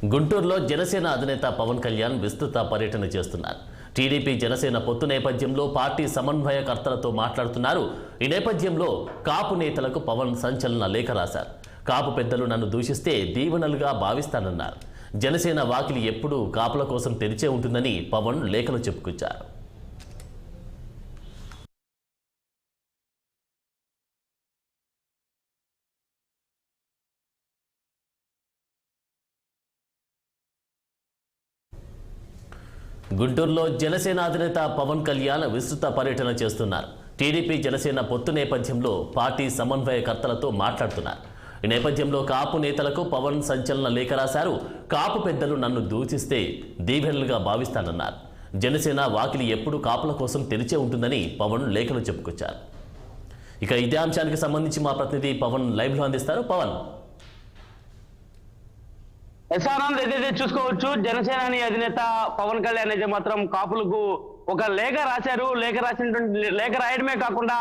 గుంటూరులో జనసేన అధినేత పవన్ కళ్యాణ్ విస్తృత పర్యటన చేస్తున్నారు. టీడీపీ జనసేన పొత్తు నేపథ్యంలో పార్టీ సమన్వయకర్తలతో మాట్లాడుతున్నారు. ఈ నేపథ్యంలో కాపు నేతలకు పవన్ సంచలన లేఖ రాశారు. కాపు పెద్దలు నన్ను దూషిస్తే దీవెనలుగా భావిస్తానన్నారు. జనసేన వాకిలి ఎప్పుడూ కాపుల కోసం తెరిచే ఉంటుందని పవన్ లేఖలో చెప్పుకొచ్చారు. గుంటూరులో జనసేన అధినేత పవన్ కళ్యాణ్ విస్తృత పర్యటన చేస్తున్నారు. టీడీపీ జనసేన పొత్తు నేపథ్యంలో పార్టీ సమన్వయకర్తలతో మాట్లాడుతున్నారు. ఈ నేపథ్యంలో కాపు నేతలకు పవన్ సంచలన లేఖ రాశారు. కాపు పెద్దలు నన్ను దూషిస్తే దీవెనలుగా భావిస్తానన్నారు. జనసేన వాకిలి ఎప్పుడు కాపుల కోసం తెరిచే ఉంటుందని పవన్ లేఖలో చెప్పుకొచ్చారు. ఇక ఇదే అంశానికి సంబంధించి మా ప్రతినిధి పవన్ లైవ్లో అందిస్తారు. పవన్, ఎస్ఆర్ఆర్ ఏదైతే చూసుకోవచ్చు, జనసేనాని అధినేత పవన్ కళ్యాణ్ అయితే మాత్రం కాపులకు ఒక లేఖ రాశారు. లేఖ రాయడమే కాకుండా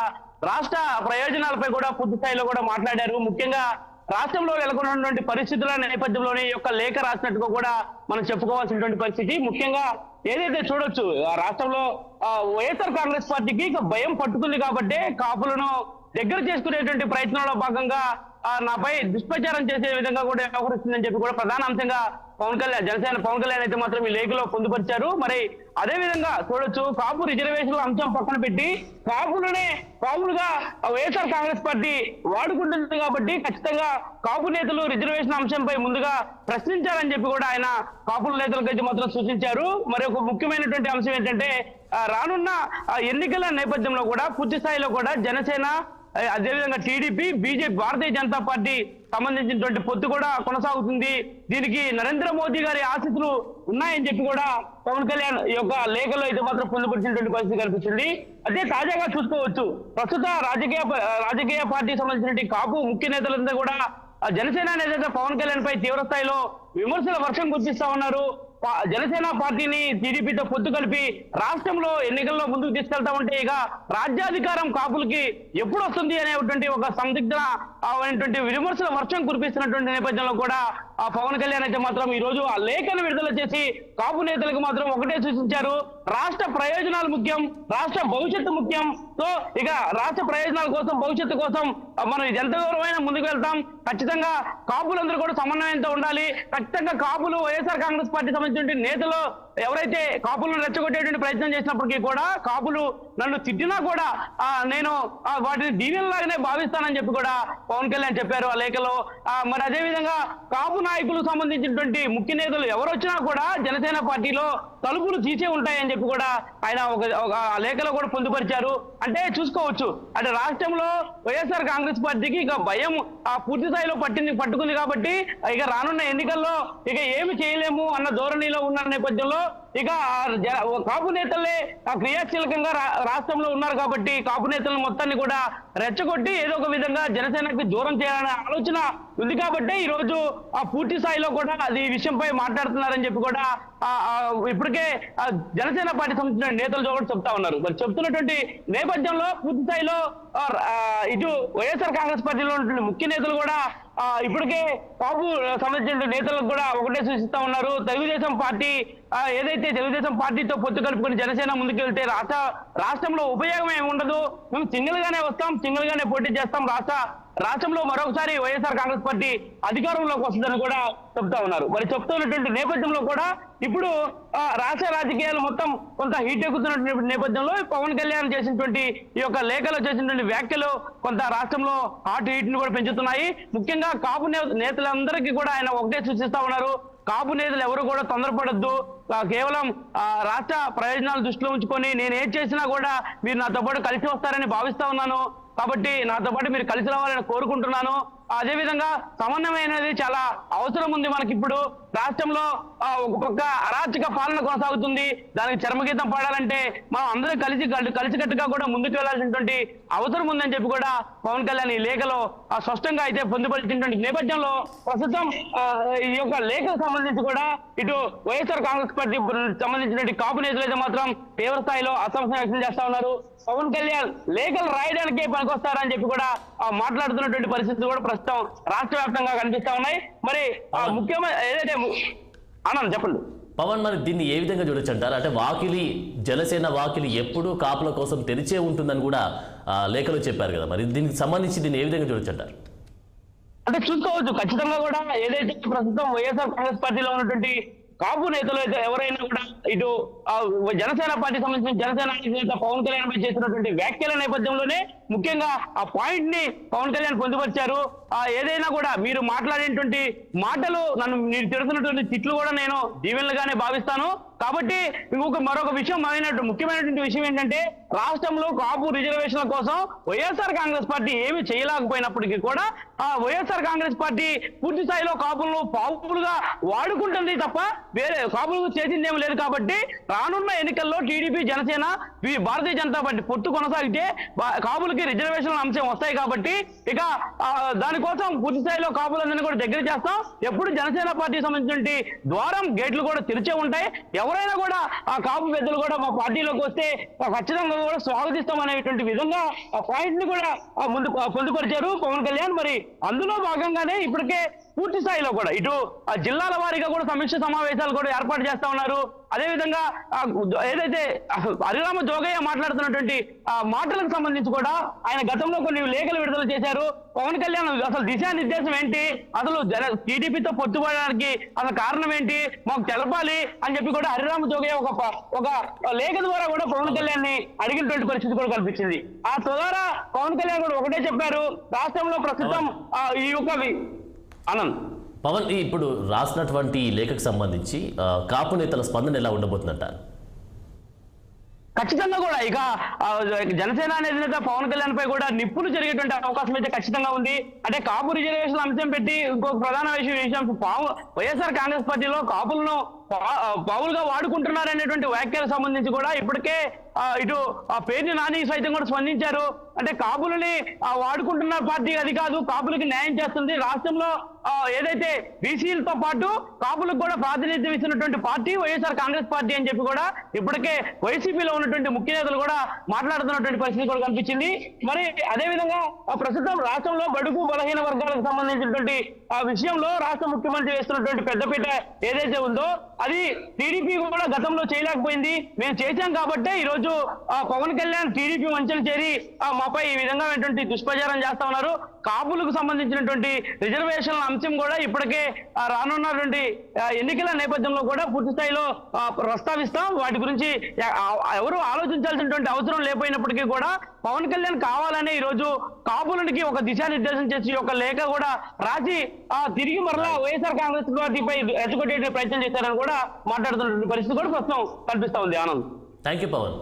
రాష్ట్ర ప్రయోజనాలపై కూడా పూర్తి స్థాయిలో కూడా మాట్లాడారు. ముఖ్యంగా రాష్ట్రంలో నెలకొన్నటువంటి పరిస్థితుల నేపథ్యంలోనే ఈ యొక్క లేఖ రాసినట్టుగా కూడా మనం చెప్పుకోవాల్సినటువంటి పరిస్థితి. ముఖ్యంగా ఏదైతే చూడొచ్చు, రాష్ట్రంలో వైఎస్ఆర్ కాంగ్రెస్ పార్టీకి ఇక భయం పట్టుకుంది కాబట్టి కాపులను దగ్గర చేసుకునేటువంటి ప్రయత్నంలో భాగంగా నాపై దుష్ప్రచారం చేసే విధంగా కూడా వ్యవహరిస్తుందని చెప్పి కూడా ప్రధాన అంశంగా జనసేన పవన్ కళ్యాణ్ అయితే మాత్రం ఈ లేఖలో పొందుపరిచారు. మరి అదే విధంగా చూడొచ్చు, కాపు రిజర్వేషన్ల అంశం పక్కన పెట్టి కాపులుగా వైఎస్ఆర్ కాంగ్రెస్ పార్టీ వాడుకుంటుంది కాబట్టి ఖచ్చితంగా కాపు నేతలు రిజర్వేషన్ అంశంపై ముందుగా ప్రశ్నించాలని చెప్పి కూడా ఆయన కాపుల నేతలకు అయితే మాత్రం సూచించారు. మరి ఒక ముఖ్యమైనటువంటి అంశం ఏంటంటే, రానున్న ఎన్నికల నేపథ్యంలో కూడా పూర్తి స్థాయిలో కూడా జనసేన, అదేవిధంగా TDP, BJP, Bharatiya Janata party సంబంధించినటువంటి పొత్తు కూడా కొనసాగుతుంది. దీనికి నరేంద్ర మోదీ గారి ఆశీస్సులు ఉన్నాయని చెప్పి కూడా పవన్ కళ్యాణ్ ఈ యొక్క లేఖలో అయితే మాత్రం పొందుపరిచినటువంటి పరిస్థితి కనిపిస్తుంది. అదే తాజాగా చూసుకోవచ్చు, ప్రస్తుత రాజకీయ పార్టీ సంబంధించినటువంటి కాపు ముఖ్య నేతలంతా కూడా జనసేన నేత పవన్ కళ్యాణ్ పై తీవ్ర స్థాయిలో విమర్శల వర్షం కురిపిస్తా ఉన్నారు. జనసేన పార్టీని టీడీపీతో పొత్తు కలిపి రాష్ట్రంలో ఎన్నికల్లో ముందుకు తీసుకెళ్తా ఉంటే ఇక రాజ్యాధికారం కాపులకి ఎప్పుడు వస్తుంది అనేటువంటి ఒక సందిగ్ధమైనటువంటి విమర్శల వర్షం కురిపిస్తున్నటువంటి నేపథ్యంలో కూడా ఆ పవన్ కళ్యాణ్ అయితే మాత్రం ఈ రోజు ఆ లేఖను విడుదల చేసి కాపు నేతలకు మాత్రం ఒకటే సూచించారు, రాష్ట్ర ప్రయోజనాలు ముఖ్యం, రాష్ట్ర భవిష్యత్తు ముఖ్యం. సో ఇక రాష్ట్ర ప్రయోజనాల కోసం, భవిష్యత్తు కోసం మనం ఎంత దూరమైనా ముందుకు వెళ్తాం. ఖచ్చితంగా కాపులందరూ కూడా సమన్వయంతో ఉండాలి. ఖచ్చితంగా కాపులు వైఎస్ఆర్ కాంగ్రెస్ పార్టీ సంబంధించిన నేతలు ఎవరైతే కాపులను రెచ్చగొట్టేటువంటి ప్రయత్నం చేసినప్పటికీ కూడా కాపులు నన్ను తిట్టినా కూడా నేను వాటిని దీవెనలాగానే భావిస్తానని చెప్పి కూడా పవన్ కళ్యాణ్ చెప్పారు ఆ లేఖలో. మరి అదే విధంగా కాపు నాయకులకు సంబంధించినటువంటి ముఖ్య నేతలు ఎవరు వచ్చినా కూడా జనసేన పార్టీలో తలుపులు తీసే ఉంటాయని చెప్పి కూడా ఆయన ఒక లేఖలో కూడా పొందుపరిచారు. అంటే చూసుకోవచ్చు, అంటే రాష్ట్రంలో వైఎస్ఆర్ కాంగ్రెస్ పార్టీకి ఇక భయం పూర్తి స్థాయిలో పట్టుకుంది కాబట్టి ఇక రానున్న ఎన్నికల్లో ఇక ఏమి చేయలేము అన్న ధోరణిలో ఉన్న నేపథ్యంలో ఇక కాపు నేతలే క్రియాశీలకంగా రాష్ట్రంలో ఉన్నారు కాబట్టి కాపు నేతలను మొత్తాన్ని కూడా రెచ్చగొట్టి ఏదో ఒక విధంగా జనసేనకు దూరం చేయాలనే ఆలోచన ఉంది కాబట్టి ఈ రోజు పూర్తి స్థాయిలో కూడా అది ఈ విషయంపై మాట్లాడుతున్నారని చెప్పి కూడా ఇప్పటికే జనసేన పార్టీ సంబంధించిన నేతలు కూడా చెప్తా ఉన్నారు. మరి చెప్తున్నటువంటి నేపథ్యంలో పూర్తి స్థాయిలో ఇటు వైఎస్ఆర్ కాంగ్రెస్ పార్టీలో ఉన్నటువంటి ముఖ్య నేతలు కూడా ఇప్పటికే కాపు సంబంధించిన నేతలకు కూడా ఒకటే సూచిస్తా ఉన్నారు. తెలుగుదేశం పార్టీ ఏదైతే తెలుగుదేశం పార్టీతో పొత్తు కలుపుకొని జనసేన ముందుకు వెళ్తే రాష్ట్రంలో ఉపయోగం ఏమి ఉండదు, మేము సింగిల్ గానే వస్తాం, సింగిల్ గానే పోటీ చేస్తాం, రాష్ట్రంలో మరొకసారి వైఎస్ఆర్ కాంగ్రెస్ పార్టీ అధికారంలోకి వస్తుందని కూడా చెప్తా ఉన్నారు. మరి చెప్తున్నటువంటి నేపథ్యంలో కూడా ఇప్పుడు రాష్ట్ర రాజకీయాలు మొత్తం కొంత హీట్ ఎక్కుతున్నటువంటి నేపథ్యంలో పవన్ కళ్యాణ్ చేసినటువంటి ఈ యొక్క లేఖలో చేసినటువంటి వ్యాఖ్యలు కొంత రాష్ట్రంలో హాట్ హీట్ ని కూడా పెంచుతున్నాయి. ముఖ్యంగా కాపు నేతలందరికీ కూడా ఆయన ఒకటే సూచిస్తా ఉన్నారు, కాపు నేతలు ఎవరు కూడా తొందరపడద్దు, కేవలం రాష్ట్ర ప్రయోజనాలు దృష్టిలో ఉంచుకొని నేను ఏం చేసినా కూడా మీరు నాతో పాటు కలిసి వస్తారని భావిస్తా ఉన్నాను, కాబట్టి నాతో పాటు మీరు కలిసి రావాలని కోరుకుంటున్నాను. అదేవిధంగా సమన్వయం అనేది చాలా అవసరం ఉంది. మనకి ఇప్పుడు రాష్ట్రంలో ఒక పక్క అరాచక పాలన కొనసాగుతుంది, దానికి చర్మగీతం పాడాలంటే మనం అందరూ కలిసికట్టుగా కూడా ముందుకు వెళ్లాల్సినటువంటి అవసరం ఉందని చెప్పి కూడా పవన్ కళ్యాణ్ ఈ లేఖలో స్పష్టంగా అయితే పొందుపరిచినటువంటి నేపథ్యంలో ప్రస్తుతం ఈ యొక్క లేఖకు సంబంధించి కూడా ఇటు వైఎస్ఆర్ కాంగ్రెస్ పార్టీ సంబంధించినటువంటి కాపు నేతలు అయితే మాత్రం తీవ్ర స్థాయిలో అసంతృప్తి వ్యక్తం చేస్తా ఉన్నారు. పవన్ కళ్యాణ్ లేఖలు రాయడానికే పనికొస్తారని చెప్పి కూడా మాట్లాడుతున్నటువంటి పరిస్థితులు కూడా ప్రస్తుతం రాష్ట్ర వ్యాప్తంగా కనిపిస్తా ఉన్నాయి. మరి ముఖ్యమైన ఏదైతే ఆనంద్ చెప్పండి. పవన్, మరి దీన్ని ఏ విధంగా చూడొచ్చు అంటారు? అంటే వాకిలి, జనసేన వాకిలి ఎప్పుడూ కాపుల కోసం తెరిచే ఉంటుందని కూడా లేఖలో చెప్పారు కదా, మరి దీనికి సంబంధించి దీన్ని ఏ విధంగా చూడొచ్చు అంటారు? అంటే చూసుకోవచ్చు, ఖచ్చితంగా కూడా ఏదైతే ప్రస్తుతం వైఎస్ఆర్ కాంగ్రెస్ పార్టీలో ఉన్నటువంటి కాపు నేతలు అయితే ఎవరైనా కూడా ఇటు జనసేన పార్టీ సంబంధించిన జనసేన నేత పవన్ కళ్యాణ్ పై చేసినటువంటి వ్యాఖ్యల నేపథ్యంలోనే ముఖ్యంగా ఆ పాయింట్ ని పవన్ కళ్యాణ్ పొందుపరిచారు. ఏదైనా కూడా మీరు మాట్లాడేటువంటి మాటలు, నన్ను మీరు తిడుతున్నటువంటి తిట్లు కూడా నేను దీవెనలుగానే భావిస్తాను. కాబట్టి మరొక విషయం, ముఖ్యమైనటువంటి విషయం ఏంటంటే, రాష్ట్రంలో కాపు రిజర్వేషన్ల కోసం వైఎస్ఆర్ కాంగ్రెస్ పార్టీ ఏమి చేయలేకపోయినప్పటికీ కూడా వైఎస్ఆర్ కాంగ్రెస్ పార్టీ పూర్తి స్థాయిలో కాపులను పాపులుగా వాడుకుంటుంది తప్ప వేరే కాపులకు చేసింది ఏమి లేదు. కాబట్టి రానున్న ఎన్నికల్లో టీడీపీ, జనసేన, భారతీయ జనతా పార్టీ పొత్తు కొనసాగితే కాపులకి రిజర్వేషన్ల అంశం వస్తాయి. కాబట్టి ఇక దానికోసం పూర్తి స్థాయిలో కాపులందరినీ కూడా దగ్గర చేస్తాం. ఎప్పుడు జనసేన పార్టీ సంబంధించిన ద్వారం గేట్లు కూడా తెరిచే ఉంటాయి. ఎవరైనా కూడా ఆ కాపు పెద్దలు కూడా మా పార్టీలోకి వస్తే ఖచ్చితంగా కూడా స్వాగతిస్తాం అనేటువంటి విధంగా ఆ పాయింట్ ని కూడా ముందు పొందుపరిచారు పవన్ కళ్యాణ్. మరి అందులో భాగంగానే ఇప్పటికే పూర్తి స్థాయిలో కూడా ఇటు జిల్లాల వారీగా కూడా సమీక్ష సమావేశాలు కూడా ఏర్పాటు చేస్తా ఉన్నారు. అదేవిధంగా ఏదైతే హరిరామ జోగయ్య మాట్లాడుతున్నటువంటి మాటలకు సంబంధించి కూడా ఆయన గతంలో కొన్ని లేఖలు విడుదల చేశారు. పవన్ కళ్యాణ్ అసలు దిశానిర్దేశం ఏంటి, అసలు టీడీపీతో పొత్తుపడడానికి అసలు కారణం ఏంటి మాకు తెలపాలి అని చెప్పి కూడా హరిరామ జోగయ్య ఒక లేఖ ద్వారా కూడా పవన్ కళ్యాణ్ ని అడిగినటువంటి పరిస్థితి కూడా కనిపించింది. ఆ ద్వారా పవన్ కళ్యాణ్ కూడా ఒకటే చెప్పారు, రాష్ట్రంలో ప్రస్తుతం ఈ యొక్క ఆనంద్ పవన్ ఇప్పుడు రాసినటువంటి ఈ లేఖకు సంబంధించి కాపు నేతల స్పందన ఎలా ఉండబోతుందంటారు? ఖచ్చితంగా కూడా ఇక జనసేన అధినేత పవన్ కళ్యాణ్ పై కూడా నిప్పులు జరిగేటువంటి అవకాశం అయితే ఖచ్చితంగా ఉంది. అంటే కాపు రిజర్వేషన్ అంశం పెట్టి ఇంకొక ప్రధాన విషయం, వైఎస్ఆర్ కాంగ్రెస్ పార్టీలో కాపులను పావులుగా వాడుకుంటున్నారు అనేటువంటి వ్యాఖ్యలకు సంబంధించి కూడా ఇప్పటికే ఇటు పేర్ని నాని సైతం కూడా స్పందించారు. అంటే కాపులని వాడుకుంటున్న పార్టీ అది కాదు, కాపులకి న్యాయం చేస్తుంది. రాష్ట్రంలో ఏదైతే బీసీలతో పాటు కాపులకు కూడా ప్రాతినిధ్యం ఇస్తున్నటువంటి పార్టీ వైఎస్ఆర్ కాంగ్రెస్ పార్టీ అని చెప్పి కూడా ఇప్పటికే వైసీపీలో ఉన్నటువంటి ముఖ్య నేతలు కూడా మాట్లాడుతున్నటువంటి పరిస్థితి కూడా కనిపించింది. మరి అదేవిధంగా ప్రస్తుతం రాష్ట్రంలో బడుగు బలహీన వర్గాలకు సంబంధించినటువంటి విషయంలో రాష్ట్ర ముఖ్యమంత్రి వేస్తున్నటువంటి పెద్దపీట ఏదైతే ఉందో అది టీడీపీ కూడా గతంలో చేయలేకపోయింది. మేము చేశాం కాబట్టే ఈ రోజు పవన్ కళ్యాణ్ టీడీపీ మంచలు చేరి మాపై ఈ విధంగా దుష్ప్రచారం చేస్తా ఉన్నారు. కాపులకు సంబంధించినటువంటి రిజర్వేషన్ల అంశం కూడా ఇప్పటికే రానున్నటువంటి ఎన్నికల నేపథ్యంలో కూడా పూర్తి స్థాయిలో ప్రస్తావిస్తాం. వాటి గురించి ఎవరు ఆలోచించాల్సినటువంటి అవసరం లేకపోయినప్పటికీ కూడా పవన్ కళ్యాణ్ కావాలనే ఈ రోజు కాపులకి ఒక దిశానిర్దేశం చేసి ఒక లేఖ కూడా రాసి తిరిగి మరలా వైఎస్ఆర్ కాంగ్రెస్ పార్టీపై రెచ్చగొట్టే ప్రయత్నం చేశారని కూడా మాట్లాడుతున్న పరిస్థితి కూడా ప్రస్తుతం కనిపిస్తా ఉంది. Anand, thank you Pawan.